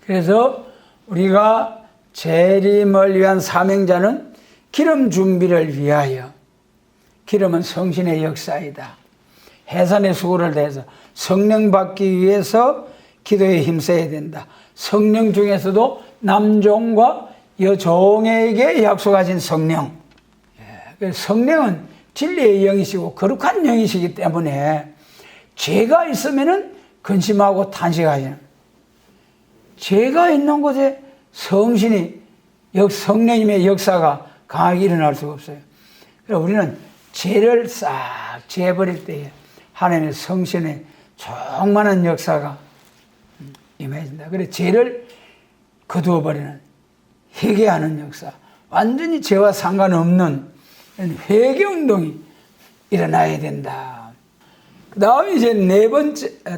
그래서 우리가 재림을 위한 사명자는 기름 준비를 위하여, 기름은 성신의 역사이다. 해산의 수고를 다해서 성령 받기 위해서 기도에 힘써야 된다. 성령 중에서도 남종과 여종에게 약속하신 성령. 성령은 진리의 영이시고 거룩한 영이시기 때문에 죄가 있으면은 근심하고 탄식하시는, 죄가 있는 곳에 성신이, 성령님의 역사가 강하게 일어날 수가 없어요. 그래서 우리는 죄를 싹 제해버릴 때에 하나님의 성신의 충만한 역사가 임해진다. 그래서 죄를 거두어버리는, 회개하는 역사, 완전히 죄와 상관없는 회개 운동이 일어나야 된다. 그 다음에 이제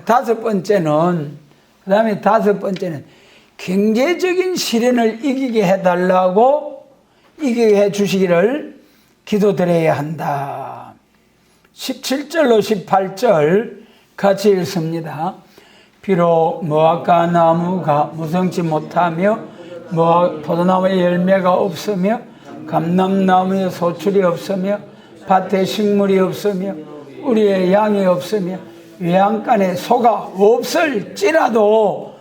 다섯 번째는 경제적인 시련을 이기게 해달라고, 이기게 해주시기를 기도드려야 한다. 17절로 18절 같이 읽습니다. 비록 무화과 나무가 무성치 못하며 포도나무에 열매가 없으며 감람나무에 소출이 없으며 밭에 식물이 없으며 우리의 양이 없으며 외양간에 소가 없을지라도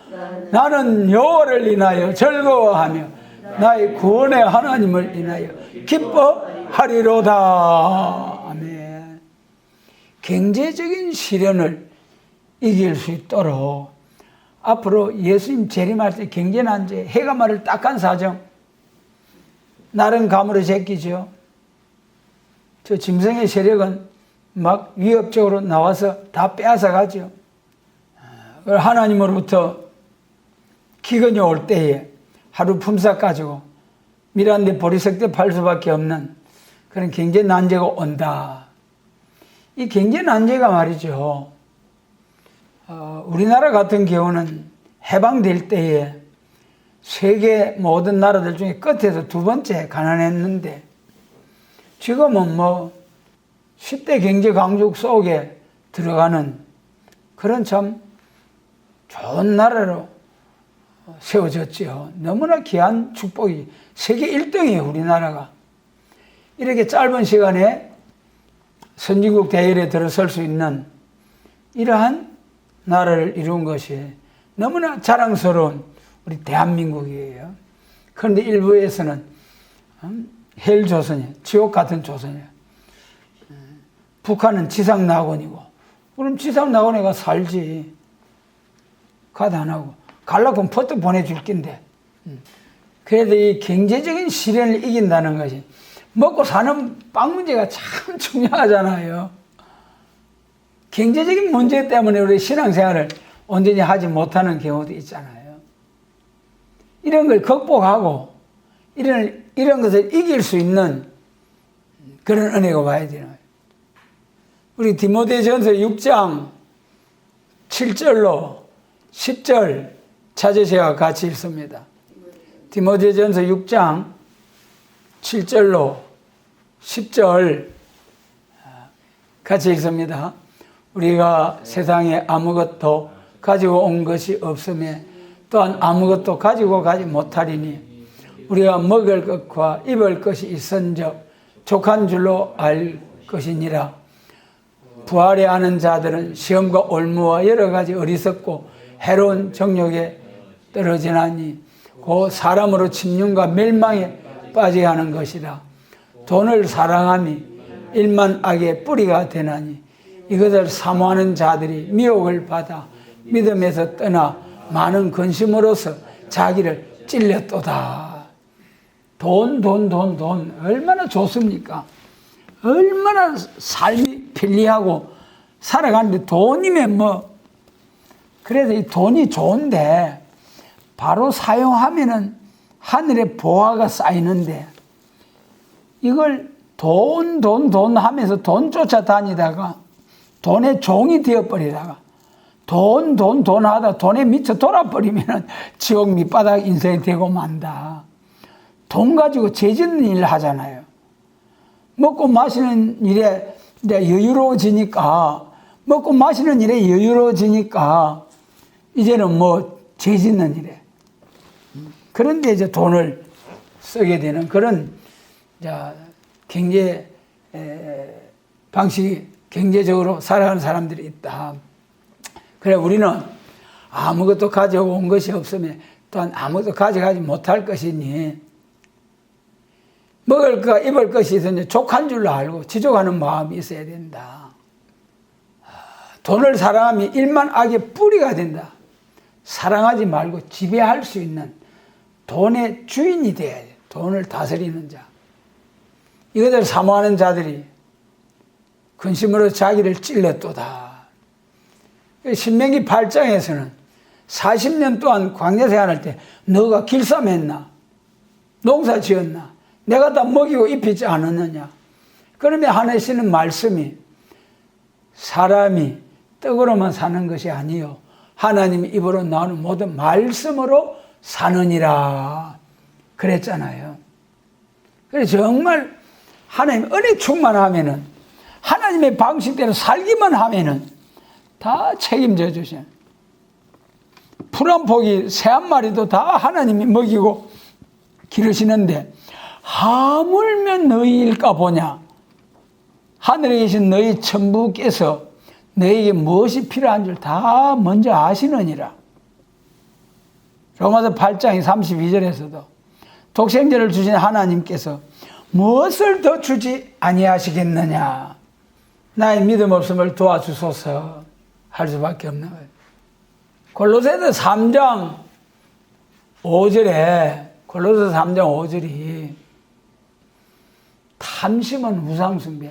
나는 여호와를 인하여 즐거워하며 나의 구원의 하나님을 인하여 기뻐하리로다. 아멘. 경제적인 시련을 이길 수 있도록 앞으로 예수님 재림할 때 경제난제, 해가 말을 딱한 사정, 나른 감으로 제끼죠. 저 짐승의 세력은 막 위협적으로 나와서 다 빼앗아 가죠. 하나님으로부터 기근이 올 때에 하루 품삯 가지고 밀한데 보리석대 팔 수밖에 없는 그런 경제 난제가 온다. 이 경제 난제가 말이죠. 우리나라 같은 경우는 해방될 때에 세계 모든 나라들 중에 끝에서 두 번째 가난했는데 지금은 뭐 10대 경제 강국 속에 들어가는 그런 참 좋은 나라로 세워졌지요. 너무나 귀한 축복이 세계 1등이에요, 우리나라가. 이렇게 짧은 시간에 선진국 대열에 들어설 수 있는 이러한 나라를 이룬 것이 너무나 자랑스러운 우리 대한민국이에요. 그런데 일부에서는 헬조선이에요. 지옥 같은 조선이에요. 북한은 지상낙원이고 그럼 지상낙원에 가 살지. 가도 안 하고 갈라고 퍼뜩 보내줄 낀데. 그래도 이 경제적인 시련을 이긴다는 것이 먹고 사는 빵 문제가 참 중요하잖아요. 경제적인 문제 때문에 우리 신앙생활을 온전히 하지 못하는 경우도 있잖아요. 이런 걸 극복하고 이런 것을 이길 수 있는 그런 은혜가 와야 되는 거예요. 우리 디모데전서 6장 7절로 10절 찾으셔야 같이 읽습니다. 디모데전서 6장 7절로 10절 같이 읽습니다. 우리가 세상에 아무것도 가지고 온 것이 없으며 또한 아무것도 가지고 가지 못하리니 우리가 먹을 것과 입을 것이 있은즉 족한 줄로 알 것이니라. 부활에 아는 자들은 시험과 올무와 여러 가지 어리석고 해로운 정욕에 떨어지나니 곧 사람으로 침륜과 멸망에 빠지게 하는 것이라. 돈을 사랑함이 일만 악의 뿌리가 되나니 이것을 사모하는 자들이 미혹을 받아 믿음에서 떠나 많은 근심으로서 자기를 찔렸도다. 돈 얼마나 좋습니까? 얼마나 삶이 편리하고 살아가는데 돈이면 뭐. 그래서 이 돈이 좋은데 바로 사용하면은 하늘에 보화가 쌓이는데 이걸 돈 하면서 돈 쫓아다니다가 돈의 종이 되어버리다가 돈 하다 돈에 미쳐 돌아버리면 지옥 밑바닥 인생이 되고 만다. 돈 가지고 죄짓는 일을 하잖아요. 먹고 마시는 일에 여유로워지니까 먹고 마시는 일에 여유로워지니까 이제는 뭐 죄짓는 일에. 그런데 이제 돈을 쓰게 되는 그런 경제 방식이 경제적으로 살아가는 사람들이 있다. 그래 우리는 아무것도 가져온 것이 없으면 또한 아무것도 가져가지 못할 것이니 먹을 것, 입을 것이 있으니 족한 줄로 알고 지족하는 마음이 있어야 된다. 돈을 사랑하면 일만 악의 뿌리가 된다. 사랑하지 말고 지배할 수 있는 돈의 주인이 돼야 돼. 돈을 다스리는 자. 이것을 사모하는 자들이 근심으로 자기를 찔렀도다. 신명기 8장에서는 40년 동안 광야 생활할 때 너가 길쌈했나? 농사 지었나? 내가 다 먹이고 입히지 않았느냐? 그러면 하나님의 말씀이 사람이 떡으로만 사는 것이 아니요 하나님 입으로 나오는 모든 말씀으로 사느니라 그랬잖아요. 그래서 정말 하나님 은혜 충만하면은 하나님의 방식대로 살기만 하면은 다 책임져 주셔. 풀 한 포기 새 한 마리도 다 하나님이 먹이고 기르시는데 하물며 너희일까 보냐. 하늘에 계신 너희 천부께서 너에게 무엇이 필요한 줄 다 먼저 아시느니라. 로마서 8장 32절에서도 독생자를 주신 하나님께서 무엇을 더 주지 아니하시겠느냐. 나의 믿음 없음을 도와주소서 할 수밖에 없는 거예요. 골로새서 3장 5절에 골로새 3장 5절이 탐심은 우상숭배.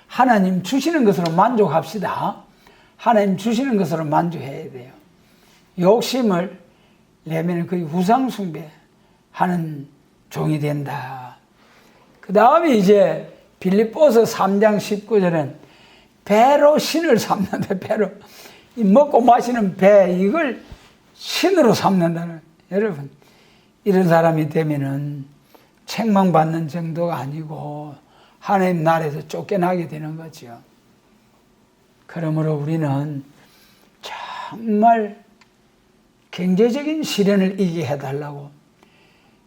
하나님 주시는 것으로 만족합시다. 하나님 주시는 것으로 만족해야 돼요. 욕심을 내면 거의 우상숭배하는 종이 된다. 그 다음에 이제 빌립보서 3장 19절은 배로 신을 삼는다. 배로 이 먹고 마시는 배 이걸 신으로 삼는다는. 여러분 이런 사람이 되면은 책망받는 정도가 아니고 하나님 나라에서 쫓겨나게 되는 거죠. 그러므로 우리는 정말 경제적인 시련을 이기게 해달라고.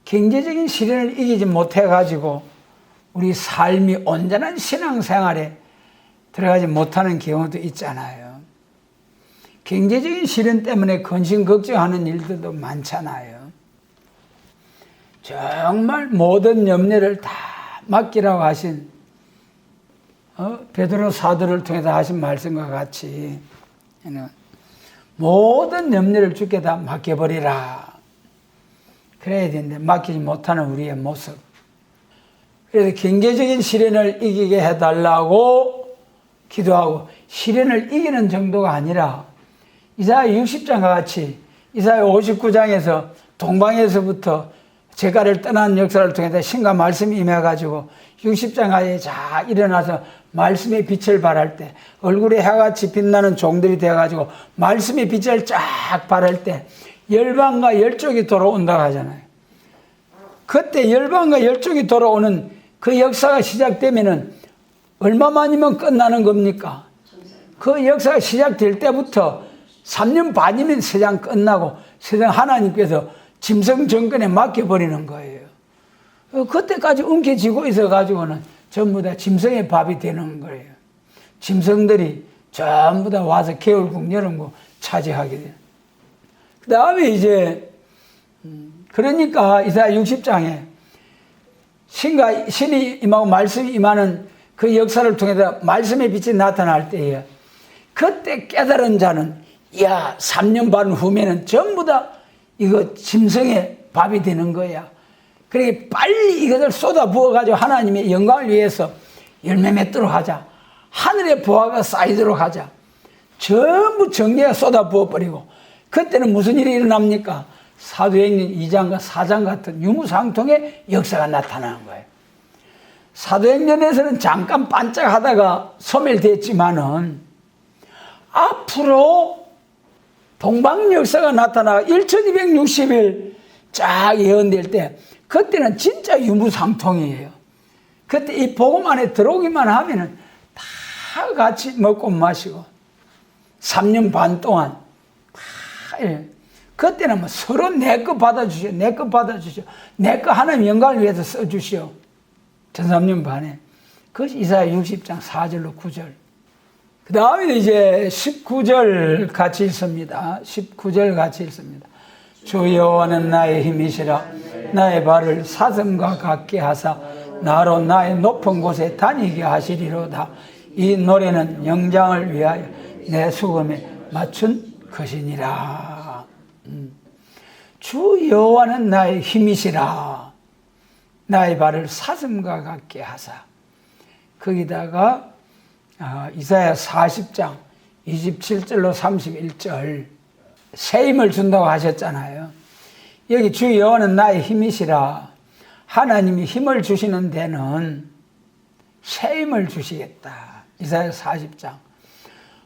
경제적인 시련을 이기지 못해가지고 우리 삶이 온전한 신앙생활에 들어가지 못하는 경우도 있잖아요. 경제적인 시련 때문에 근심 걱정하는 일들도 많잖아요. 정말 모든 염려를 다 맡기라고 하신 베드로 사도를 통해서 하신 말씀과 같이 모든 염려를 주께 다 맡겨버리라. 그래야 되는데 맡기지 못하는 우리의 모습. 그래서 경제적인 시련을 이기게 해달라고 기도하고, 시련을 이기는 정도가 아니라 이사야 60장과 같이 이사야 59장에서 동방에서부터 제가를 떠난 역사를 통해서 신과 말씀이 임해가지고 60장까지 자 일어나서 말씀의 빛을 발할 때, 얼굴에 해같이 빛나는 종들이 되어가지고 말씀의 빛을 쫙 발할 때 열방과 열족이 돌아온다고 하잖아요. 그때 열방과 열족이 돌아오는 그 역사가 시작되면은 얼마만이면 끝나는 겁니까? 그 역사가 시작될 때부터 3년 반이면 세상 끝나고 세상 하나님께서 짐승 정권에 맡겨버리는 거예요. 그때까지 움켜쥐고 있어가지고는 전부 다 짐승의 밥이 되는 거예요. 짐승들이 전부 다 와서 겨울국, 여름국 차지하게 돼요. 그 다음에 이제, 그러니까 이사야 60장에 신이 임하고 말씀이 임하는 그 역사를 통해서 말씀의 빛이 나타날 때에 그때 깨달은 자는, 야, 3년 반 후면은 전부 다 이거 짐승의 밥이 되는 거야. 그러니까 빨리 이것을 쏟아 부어가지고 하나님의 영광을 위해서 열매 맺도록 하자. 하늘의 보화가 쌓이도록 하자. 전부 정리가 쏟아 부어버리고, 그때는 무슨 일이 일어납니까? 사도행전 2장과 4장 같은 유무상통의 역사가 나타나는 거예요. 사도행전에서는 잠깐 반짝하다가 소멸됐지만은 앞으로 동방 역사가 나타나 1260일 쫙 예언될 때, 그때는 진짜 유무상통이에요. 그때 이 복음 안에 들어오기만 하면은 다 같이 먹고 마시고 3년 반 동안 다, 그때는 뭐 서로 내 거 받아주시오, 내 거 받아주시오, 내 거 하나님 영광을 위해서 써주시오. 전 3년 반에. 그것이 이사야 60장 4절로 9절. 그 다음에 이제 19절 같이 읽습니다. 19절 같이 읽습니다. 주 여호와는 나의 힘이시라. 나의 발을 사슴과 같게 하사 나로 나의 높은 곳에 다니게 하시리로다. 이 노래는 영장을 위하여 내 수금에 맞춘 것이니라. 주 여호와는 나의 힘이시라. 나의 발을 사슴과 같게 하사. 거기다가 이사야 40장 27절로 31절 새 힘을 준다고 하셨잖아요. 여기 주 여호와는 나의 힘이시라. 하나님이 힘을 주시는 데는 새 힘을 주시겠다. 이사야 40장.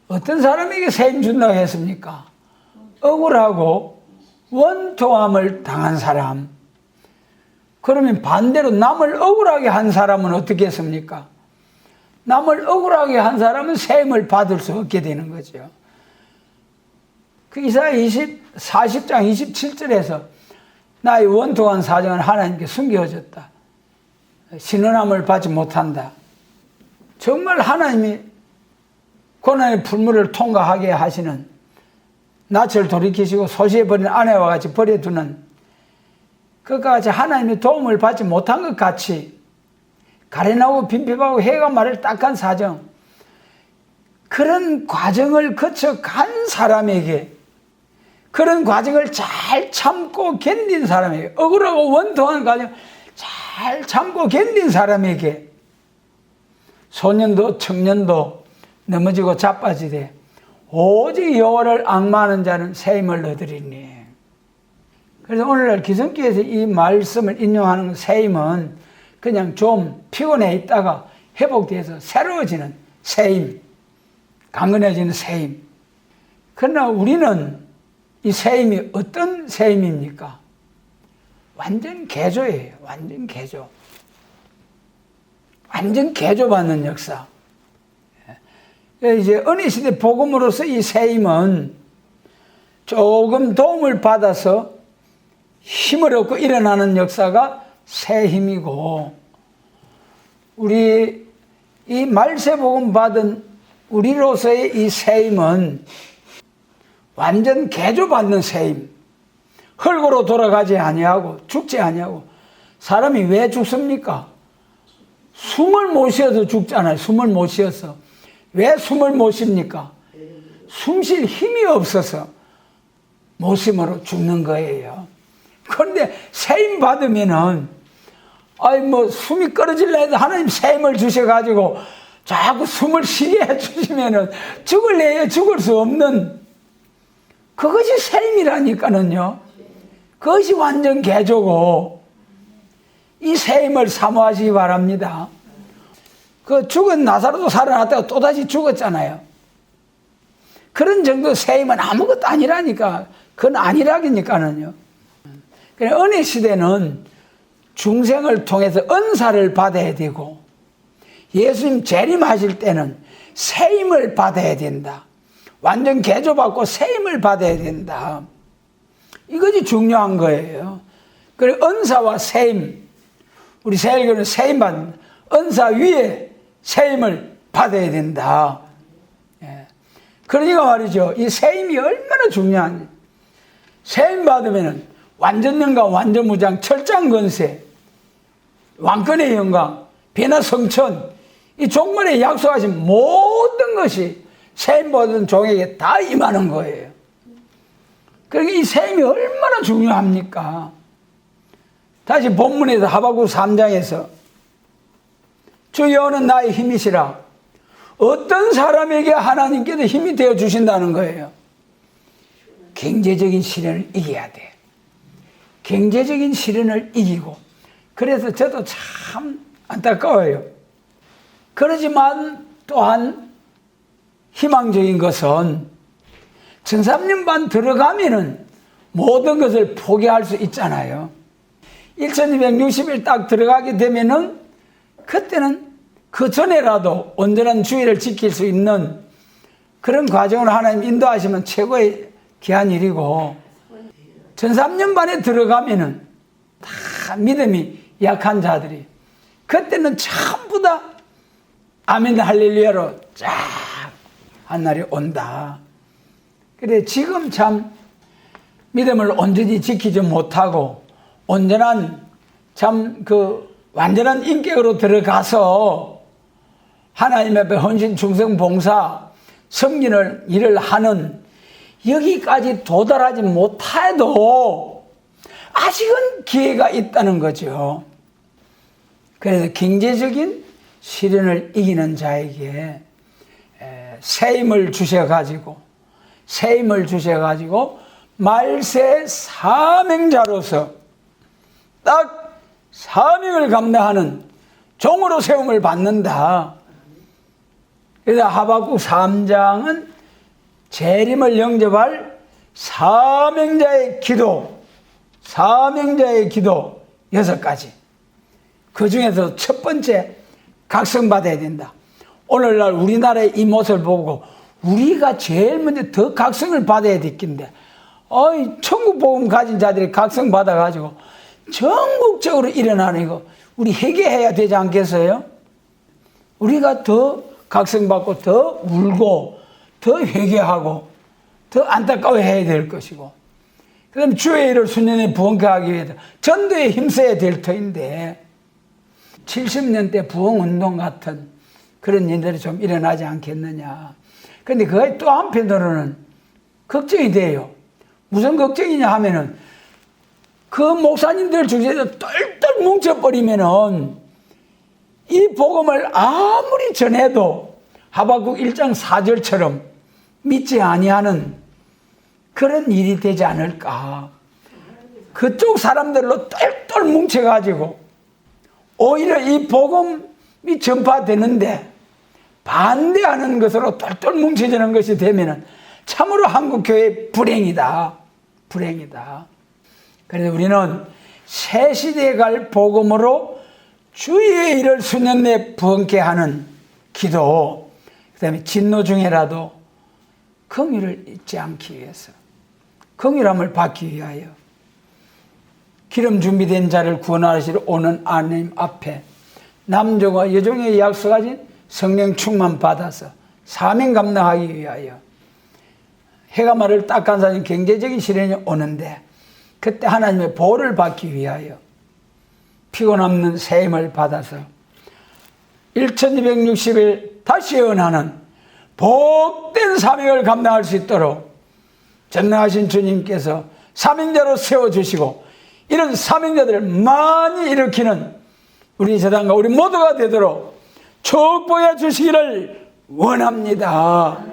어떤 사람에게 새 힘 준다고 했습니까? 억울하고 원통함을 당한 사람. 그러면 반대로 남을 억울하게 한 사람은 어떻게 했습니까? 남을 억울하게 한 사람은 새 힘을 받을 수 없게 되는 거죠. 그 이사야 40장 27절에서 나의 원통한 사정은 하나님께 숨겨졌다. 신원함을 받지 못한다. 정말 하나님이 고난의 풀물을 통과하게 하시는, 낯을 돌이키시고 소시해버린 아내와 같이 버려두는, 그것과 같이 하나님의 도움을 받지 못한 것 같이 가련하고 빈핍하고 해가 말을 딱한 사정, 그런 과정을 거쳐 간 사람에게, 그런 과정을 잘 참고 견딘 사람에게, 억울하고 원통한 과정을 잘 참고 견딘 사람에게 소년도 청년도 넘어지고 자빠지되 오직 여호와를 앙마하는 자는 새 힘을 얻으리니. 그래서 오늘날 기성교회에서 이 말씀을 인용하는 새 힘은 그냥 좀 피곤해 있다가 회복돼서 새로워지는 새 힘, 강건해지는 새 힘. 그러나 우리는 이 새 힘이 어떤 새 힘입니까? 완전 개조예요. 완전 개조. 완전 개조받는 역사. 이제 은혜시대 복음으로서 이 새 힘은 조금 도움을 받아서 힘을 얻고 일어나는 역사가 새 힘이고, 우리 이 말세복음 받은 우리로서의 이 새 힘은 완전 개조받는 새 힘. 흙으로 돌아가지 아니하고 죽지 아니하고. 사람이 왜 죽습니까? 숨을 못 쉬어서 죽잖아요. 숨을 못 쉬어서. 왜 숨을 못 쉽니까? 숨 쉴 힘이 없어서 못 쉼으로 죽는 거예요. 그런데 새 힘 받으면은, 숨이 끊어질라 해도 하나님 새 힘을 주셔가지고 자꾸 숨을 쉬게 해주시면은 죽을래야 죽을 수 없는, 그것이 새 힘이라니까는요. 그것이 완전 개조고, 이 새 힘을 사모하시기 바랍니다. 그 죽은 나사로도 살아났다가 또다시 죽었잖아요. 그런 정도 새 힘은 아무것도 아니라니까. 그건 아니라니까는요. 그러니까 은혜 시대는 중생을 통해서 은사를 받아야 되고, 예수님 재림하실 때는 새 힘을 받아야 된다. 완전 개조받고 새 힘을 받아야 된다. 이것이 중요한 거예요. 그리고 은사와 새 힘, 우리 새일교는 새 힘 받는, 은사 위에 새 힘을 받아야 된다. 그러니까 말이죠. 이 새 힘이 얼마나 중요한지. 새 힘 받으면 완전 영광, 완전 무장, 철장 건세, 왕권의 영광, 변화 성천, 이 종말에 약속하신 모든 것이 새 힘 받은 종에게 다 임하는 거예요. 그러니까 이 새 힘이 얼마나 중요합니까? 다시 본문에서 하박국 3장에서 주 여호와는 나의 힘이시라. 어떤 사람에게 하나님께서 힘이 되어 주신다는 거예요. 경제적인 시련을 이겨야 돼. 경제적인 시련을 이기고. 그래서 저도 참 안타까워요. 그러지만 또한 희망적인 것은 1300년 반 들어가면은 모든 것을 포기할 수 있잖아요. 1260일 딱 들어가게 되면은 그때는 그 전에라도 온전한 주의를 지킬 수 있는 그런 과정을 하나님 인도하시면 최고의 귀한 일이고, 1300년 반에 들어가면은 다 믿음이 약한 자들이 그때는 전부 다 아멘 할렐루야로 쫙 한 날이 온다. 그래 지금 참 믿음을 온전히 지키지 못하고 온전한 참 완전한 인격으로 들어가서 하나님 앞에 헌신 충성 봉사 섬기는 일을 하는 여기까지 도달하지 못해도 아직은 기회가 있다는 거죠. 그래서 경제적인 시련을 이기는 자에게 새 힘을 주셔가지고 말세 사명자로서 딱 사명을 감당하는 종으로 세움을 받는다. 그래서 하박국 3장은 재림을 영접할 사명자의 기도 6가지. 그 중에서 첫 번째, 각성받아야 된다. 오늘날 우리나라의 이 모습을 보고 우리가 제일 먼저 더 각성을 받아야 되겠는데, 천국 복음 가진 자들이 각성 받아가지고 전국적으로 일어나는 이거 우리 회개해야 되지 않겠어요? 우리가 더 각성받고 더 울고 더 회개하고 더 안타까워해야 될 것이고, 그 다음에 주의 일을 순전히 부흥케 하기 위해서 전도에 힘써야 될 터인데 70년대 부흥운동 같은 그런 일들이 좀 일어나지 않겠느냐. 근데 그게 또 한편으로는 걱정이 돼요. 무슨 걱정이냐 하면은 그 목사님들 중에서 똘똘 뭉쳐버리면은 이 복음을 아무리 전해도 하박국 1장 4절처럼 믿지 아니하는 그런 일이 되지 않을까. 그쪽 사람들로 똘똘 뭉쳐가지고 오히려 이 복음이 전파되는데 반대하는 것으로 똘똘 뭉쳐지는 것이 되면은 참으로 한국교회 불행이다. 불행이다. 그래서 우리는 새 시대에 갈 복음으로 주의 일을 수년 내 부흥케 하는 기도, 그 다음에 진노 중에라도 긍휼을 잊지 않기 위해서, 긍휼함을 받기 위하여 기름 준비된 자를 구원하시러 오는 하나님 앞에 남종과 여종의 약속 가진 성령 충만 받아서 사명 감당하기 위하여 해가 말을 딱한 사진 경제적인 시련이 오는데 그때 하나님의 보호를 받기 위하여 피곤 없는 새 힘을 받아서 1260일 다시 예언하는 복된 사명을 감당할 수 있도록 전능하신 주님께서 사명자로 세워주시고 이런 사명자들을 많이 일으키는 우리 재단과 우리 모두가 되도록 축복해 주시기를 원합니다.